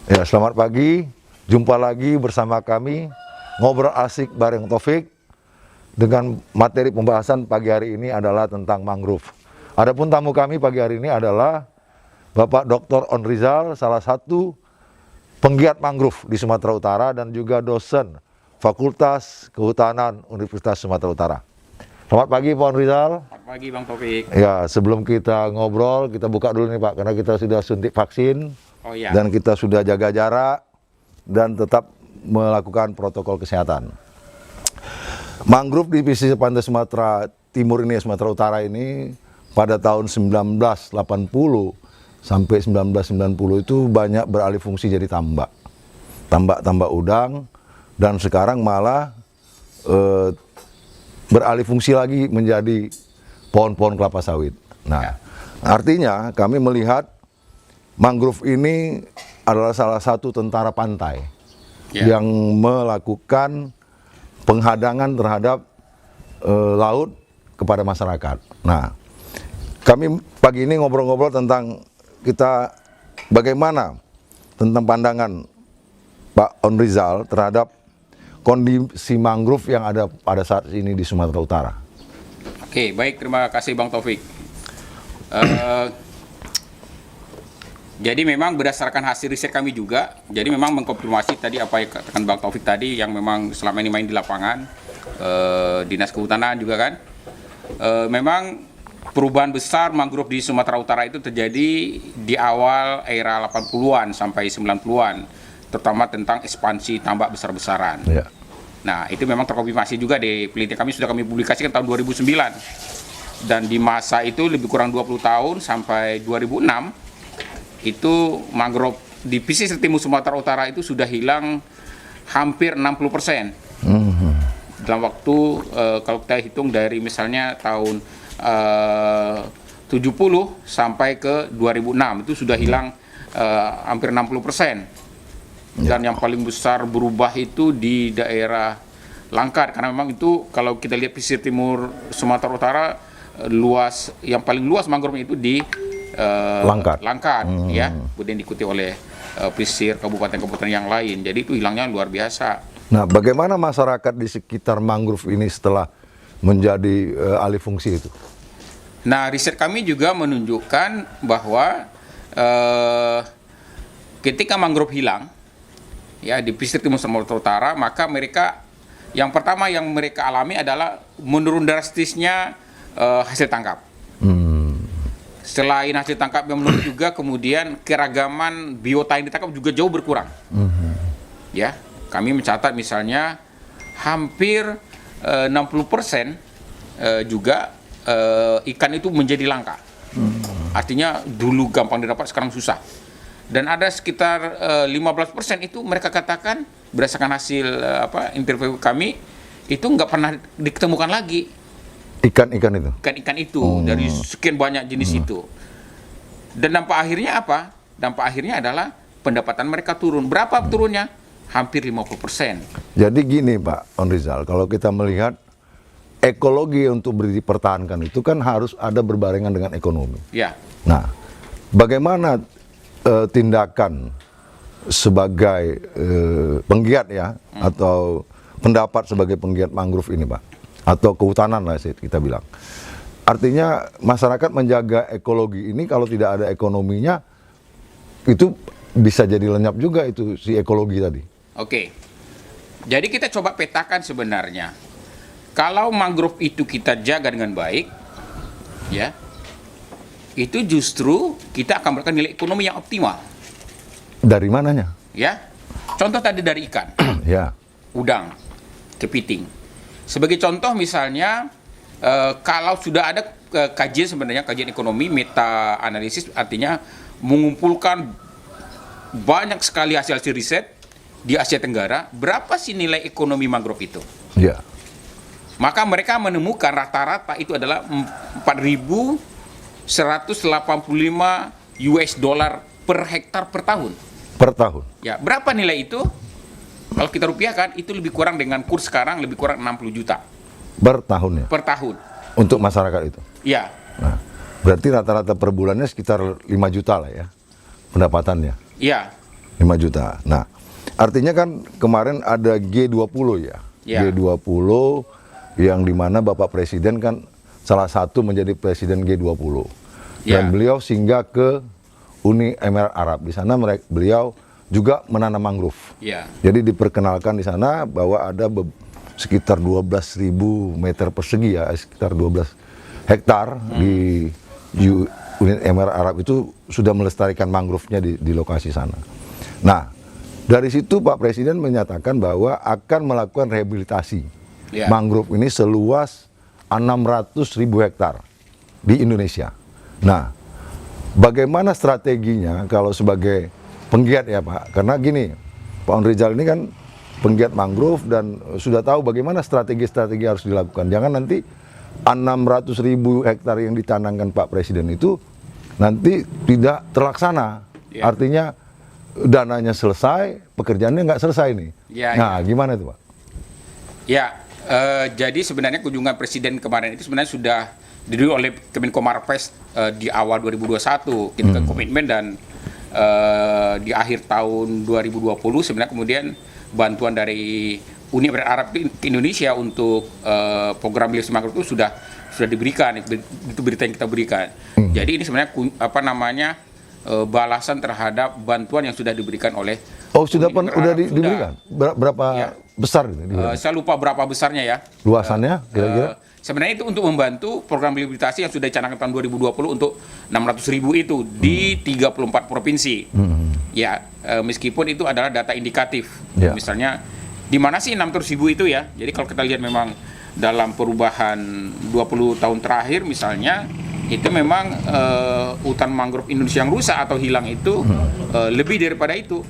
Ya, selamat pagi. Jumpa lagi bersama kami ngobrol asik bareng Taufik. Dengan materi pembahasan pagi hari ini adalah tentang mangrove. Adapun tamu kami pagi hari ini adalah Bapak Dr. On Rizal, salah satu penggiat mangrove di Sumatera Utara dan juga dosen Fakultas Kehutanan Universitas Sumatera Utara. Selamat pagi Pak On Rizal. Selamat pagi Bang Taufik. Ya, sebelum kita ngobrol, kita buka dulu nih Pak, karena kita sudah suntik vaksin. Oh iya. Dan kita sudah jaga jarak dan tetap melakukan protokol kesehatan. Mangrove di pesisir pantai Sumatera Timur ini, Sumatera Utara ini, pada tahun 1980 sampai 1990 itu banyak beralih fungsi jadi tambak. Tambak udang, dan sekarang malah beralih fungsi lagi menjadi pohon-pohon kelapa sawit. Nah, artinya kami melihat mangrove ini adalah salah satu tentara pantai yang melakukan penghadangan terhadap laut kepada masyarakat. Nah, kami pagi ini ngobrol-ngobrol tentang kita bagaimana tentang pandangan Pak On Rizal terhadap kondisi mangrove yang ada pada saat ini di Sumatera Utara. Oke, baik, terima kasih Bang Taufik. Jadi memang berdasarkan hasil riset kami juga, jadi memang mengkonfirmasi tadi apa yang katakan Bang Taufik tadi, yang memang selama ini main di lapangan, Dinas Kehutanan juga kan, memang perubahan besar mangrove di Sumatera Utara itu terjadi di awal era 80-an sampai 90-an, terutama tentang ekspansi tambak besar-besaran. Ya. Nah, itu memang terkonfirmasi juga di penelitian kami, sudah kami publikasikan tahun 2009. Dan di masa itu lebih kurang 20 tahun sampai 2006, itu mangrove di pesisir timur Sumatera Utara itu sudah hilang hampir 60%. Dalam waktu, kalau kita hitung dari misalnya tahun 70 sampai ke 2006, itu sudah hilang hampir 60%. Dan yang paling besar berubah itu di daerah Langkat, karena memang itu kalau kita lihat pesisir timur Sumatera Utara, yang paling luas mangrove itu di Langkat, ya, kemudian diikuti oleh pesisir kabupaten-kabupaten yang lain. Jadi itu hilangnya luar biasa. Nah, bagaimana masyarakat di sekitar mangrove ini setelah menjadi alih fungsi itu? Nah, riset kami juga menunjukkan bahwa ketika mangrove hilang, ya, di pesisir timur Sumatera Utara, maka mereka yang pertama yang mereka alami adalah menurun drastisnya hasil tangkap. Selain hasil tangkap yang menurun juga, kemudian keragaman biota yang ditangkap juga jauh berkurang. Ya, kami mencatat misalnya hampir 60% juga ikan itu menjadi langka. Artinya dulu gampang didapat, sekarang susah. Dan ada sekitar 15% itu mereka katakan berdasarkan hasil interview kami itu nggak pernah ditemukan lagi. Ikan-ikan itu dari sekian banyak jenis itu. Dan dampak akhirnya apa? Dampak akhirnya adalah pendapatan mereka turun. Berapa turunnya? Hampir 50%. Jadi gini Pak On Rizal, kalau kita melihat ekologi untuk dipertahankan itu kan harus ada berbarengan dengan ekonomi. Ya. Nah, bagaimana tindakan sebagai penggiat ya, atau pendapat sebagai penggiat mangrove ini Pak, atau kehutanan lah kita bilang. Artinya masyarakat menjaga ekologi ini, kalau tidak ada ekonominya itu bisa jadi lenyap juga itu si ekologi tadi. Oke. Jadi kita coba petakan sebenarnya. Kalau mangrove itu kita jaga dengan baik, ya, itu justru kita akan mendapatkan nilai ekonomi yang optimal. Dari mananya? Ya. Contoh tadi dari ikan. Ya. Udang, kepiting. Sebagai contoh misalnya, kalau sudah ada kajian, sebenarnya kajian ekonomi meta analisis, artinya mengumpulkan banyak sekali hasil-hasil riset di Asia Tenggara, berapa sih nilai ekonomi mangrove itu? Ya. Maka mereka menemukan rata-rata itu adalah 4.185 US dollar per hektar per tahun. Per tahun? Ya, berapa nilai itu? Kalau kita rupiahkan, itu lebih kurang dengan kurs sekarang lebih kurang 60 juta. Per tahun ya? Per tahun. Untuk masyarakat itu? Ya. Nah, berarti rata-rata per bulannya sekitar 5 juta lah ya pendapatannya? Ya. 5 juta. Nah, artinya kan kemarin ada G20 ya. G20 yang dimana Bapak Presiden kan salah satu menjadi Presiden G20. Dan beliau singgah ke Uni Emirat Arab. Di sana beliau juga menanam mangrove. Jadi diperkenalkan di sana bahwa ada sekitar 12.000 meter persegi ya, sekitar 12 hektar di Uni Emirat Arab itu sudah melestarikan mangrove-nya di lokasi sana. Nah, dari situ Pak Presiden menyatakan bahwa akan melakukan rehabilitasi mangrove ini seluas 600.000 hektar di Indonesia. Nah, bagaimana strateginya kalau sebagai penggiat ya Pak? Karena gini, Pak Rizal ini kan penggiat mangrove dan sudah tahu bagaimana strategi-strategi harus dilakukan. Jangan nanti 600.000 hektar yang ditanamkan Pak Presiden itu nanti tidak terlaksana. Artinya dananya selesai, pekerjaannya nggak selesai nih. Nah, gimana itu Pak? Jadi sebenarnya kunjungan Presiden kemarin itu sebenarnya sudah didukung oleh Kemenko Marves di awal 2021, kita komitmen, dan di akhir tahun 2020 sebenarnya kemudian bantuan dari Uni Emirat Arab ke Indonesia untuk program Lestari Mangrove itu sudah diberikan, itu berita yang kita berikan. Jadi ini sebenarnya balasan terhadap bantuan yang sudah diberikan oleh diberikan. Berapa besar itu? Saya lupa berapa besarnya ya. Luasannya kira-kira? Sebenarnya itu untuk membantu program rehabilitasi yang sudah dicanangkan tahun 2020 untuk 600.000 itu di 34 provinsi. Meskipun itu adalah data indikatif. Misalnya di mana sih 600.000 itu ya? Jadi kalau kita lihat memang dalam perubahan 20 tahun terakhir misalnya, itu memang hutan mangrove Indonesia yang rusak atau hilang itu lebih daripada itu.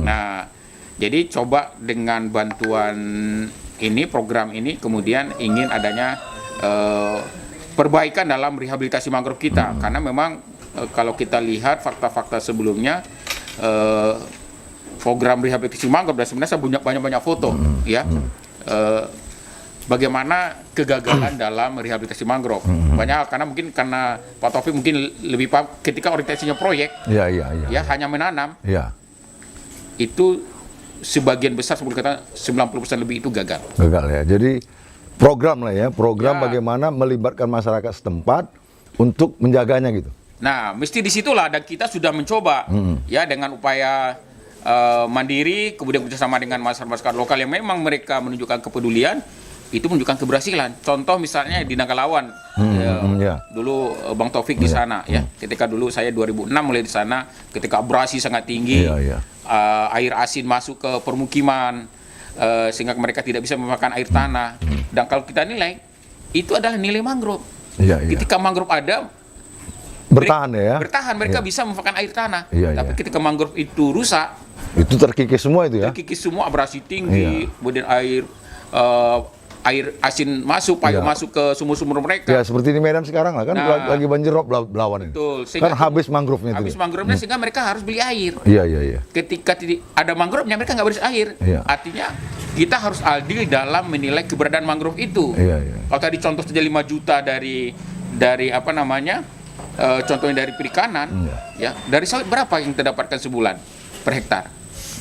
Nah, jadi coba dengan bantuan ini, program ini, kemudian ingin adanya perbaikan dalam rehabilitasi mangrove kita. Karena memang kalau kita lihat fakta-fakta sebelumnya, program rehabilitasi mangrove, dan sebenarnya saya punya banyak foto, bagaimana kegagalan dalam rehabilitasi mangrove. Banyak karena mungkin karena Pak Taufik mungkin lebih paham ketika orientasinya proyek, hanya menanam, itu sebagian besar, sebelum kata 90% lebih itu gagal. Gagal ya. Jadi program lah ya, bagaimana melibatkan masyarakat setempat untuk menjaganya gitu. Nah, mesti disitulah, dan kita sudah mencoba dengan upaya mandiri, kemudian bersama dengan masyarakat lokal yang memang mereka menunjukkan kepedulian, itu menunjukkan keberhasilan. Contoh misalnya di Nagalawan, dulu Bang Taufik di sana, ketika dulu saya 2006 mulai di sana, ketika abrasi sangat tinggi, air asin masuk ke permukiman, sehingga mereka tidak bisa memakan air tanah. Dan kalau kita nilai, itu adalah nilai mangrove. Ketika mangrove ada, bertahan, mereka bisa memakan air tanah. Tapi ketika mangrove itu rusak, itu terkikis semua itu ya? Terkikis semua, abrasi tinggi, kemudian air asin masuk, payung masuk ke sumur-sumur mereka. Ya, seperti di Medan sekarang lah kan, lagi banjir rob Belawan ini. Betul. Kan habis mangrove-nya itu. Habis mangrove-nya, sehingga mereka harus beli air. Ketika ada mangrove-nya, mereka nggak beres air. Artinya kita harus adil dalam menilai keberadaan mangrove itu. Kalau tadi contoh saja 5 juta dari contohnya dari perikanan, dari sawit berapa yang kita dapatkan sebulan per hektar?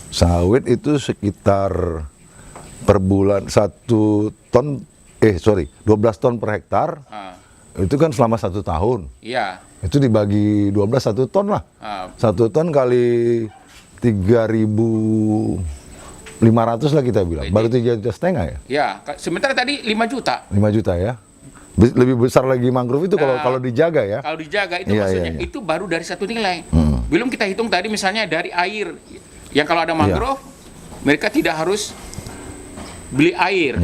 Sawit itu sekitar per bulan 12 ton per hektar. Itu kan selama 1 tahun. Itu dibagi 12, 1 ton lah. 1 ton kali 3.500 lah kita bilang. Baru 3,5 juta ya? Sementara tadi 5 juta. 5 juta ya. Lebih besar lagi mangrove itu kalau dijaga ya. Kalau dijaga itu maksudnya itu baru dari satu nilai. Belum kita hitung tadi misalnya dari air. Yang kalau ada mangrove, mereka tidak harus beli air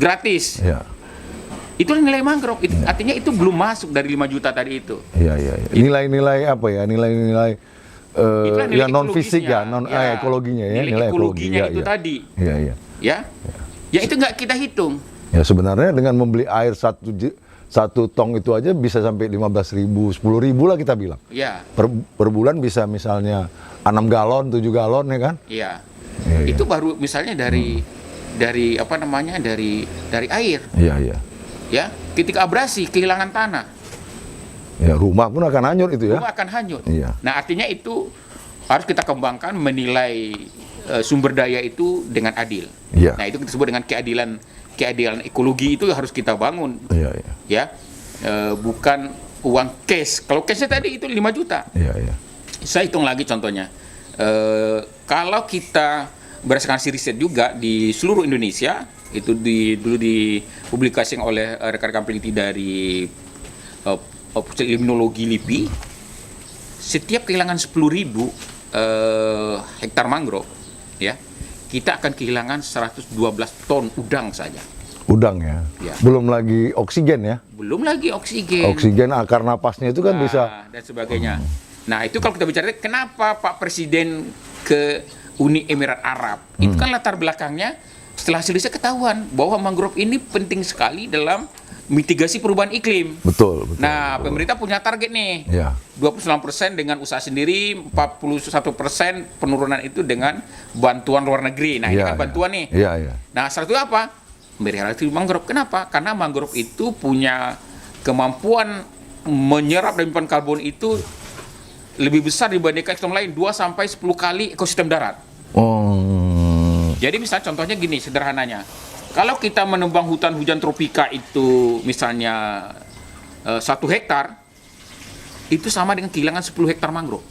gratis. Itu nilai mangrove. Artinya itu belum masuk dari 5 juta tadi itu. Nilai-nilai apa ya? Nilai-nilai yang non fisik ya, ekologinya ya. Nilai ekologinya itu tadi. Ya itu nggak kita hitung. Ya sebenarnya dengan membeli air satu tong itu aja bisa sampai 15.000, 10.000 lah kita bilang. Per bulan bisa misalnya 6 galon, 7 galon ya kan? Itu baru misalnya dari air. Ya, ketika abrasi kehilangan tanah. Ya, rumah pun akan hanyut itu ya. Rumah akan hanyut. Nah, artinya itu harus kita kembangkan menilai sumber daya itu dengan adil. Iya. Nah, itu kita sebut dengan keadilan ekologi itu harus kita bangun. Iya, iya. Ya. Bukan uang cash. Kalau cashnya tadi itu 5 juta. Iya, iya. Saya hitung lagi contohnya. Kalau kita berdasarkan hasil riset juga di seluruh Indonesia, itu dulu dipublikasikan oleh rekan-rekan peneliti dari Pusat Limnologi LIPI, setiap kehilangan 10.000 hektar mangrove, ya, kita akan kehilangan 112 ton udang saja. Udang ya. Ya. Belum lagi oksigen ya. Belum lagi oksigen. Oksigen akar napasnya itu kan bisa. Dan sebagainya. Nah, itu kalau kita bicara kenapa Pak Presiden ke Uni Emirat Arab, itu kan latar belakangnya setelah hasil riset ketahuan bahwa mangrove ini penting sekali dalam mitigasi perubahan iklim. Betul, betul. Nah, betul. pemerintah punya target nih. Ya. 29% dengan usaha sendiri, 41% penurunan itu dengan bantuan luar negeri. Nah, ini Iya, kan bantuan nih. Iya, iya. Nah, salah satu apa? Melihara mangrove. Kenapa? Karena mangrove itu punya kemampuan menyerap dan menyimpan karbon itu lebih besar dibandingkan ekosistem lain, 2 sampai 10 kali ekosistem darat. Oh. Jadi misalnya contohnya gini sederhananya. Kalau kita menebang hutan hujan tropika itu misalnya 1 hektar, itu sama dengan kehilangan 10 hektar mangrove.